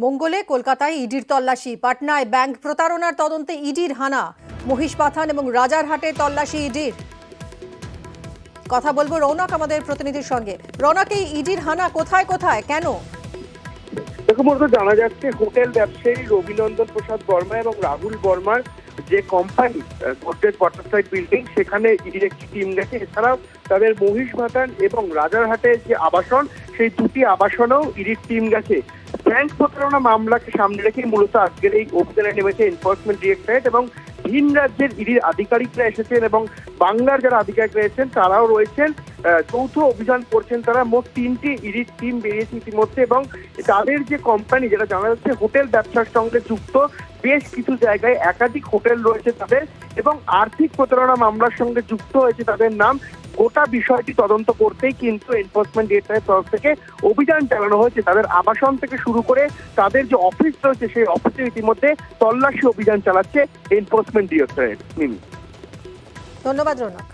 মঙ্গলে কলকাতায় ইডির তল্লাশি, পাটনায় ব্যাংক প্রতারণার তদন্তে ইডির হানা, মহিষপাথান এবং রাজারহাটে তল্লাশি ইডির। কথা বলবো রৌনক আমাদের প্রতিনিধির সঙ্গে। রৌনক, এই ইডির হানা কোথায় কোথায়, কেন? দেখো বলতে জানা যাচ্ছে হোটেল ব্যবসায়ী রবিনন্দন প্রসাদ বর্মা এবং রাহুল বর্মার যে কোম্পানি গোদরেজ ওয়াটারসাইড বিল্ডিং, সেখানে ইডির একটি টিম গেছে। এছাড়াও তাদের মহিষবাথান এবং রাজারহাটের যে আবাসন, সেই দুটি আবাসনেও ইডির টিম গেছে। ব্যাংক প্রতারণা মামলাকে সামনে রেখে মূলত আজকের এই অভিযানে নেমেছে এনফোর্সমেন্ট ডিরেক্টরেট এবং ভিন রাজ্যের ইডির আধিকারিকরা এসেছেন এবং বাংলার যারা আধিকারিক রয়েছেন তারাও রয়েছেন। যৌথ অভিযান করছেন তারা। মোট 3টি ইডির টিম বেরিয়েছে ইতিমধ্যে এবং তাদের যে কোম্পানি, যেটা জানা যাচ্ছে হোটেল ব্যবসার সঙ্গে যুক্ত, বেশ কিছু জায়গায় একাধিক হোটেল রয়েছে তাদের এবং আর্থিক প্রতারণা মামলার সঙ্গে যুক্ত হয়েছে তাদের নাম। গোটা বিষয়টি তদন্ত করতেই কিন্তু এনফোর্সমেন্ট ডিরেক্টরেটের তরফ থেকে অভিযান চালানো হয়েছে। তাদের আবাসন থেকে শুরু করে তাদের যে অফিস রয়েছে, সেই অফিসে ইতিমধ্যে তল্লাশি অভিযান চালাচ্ছে এনফোর্সমেন্ট ডিরেক্টরেট। ধন্যবাদ রৌনক।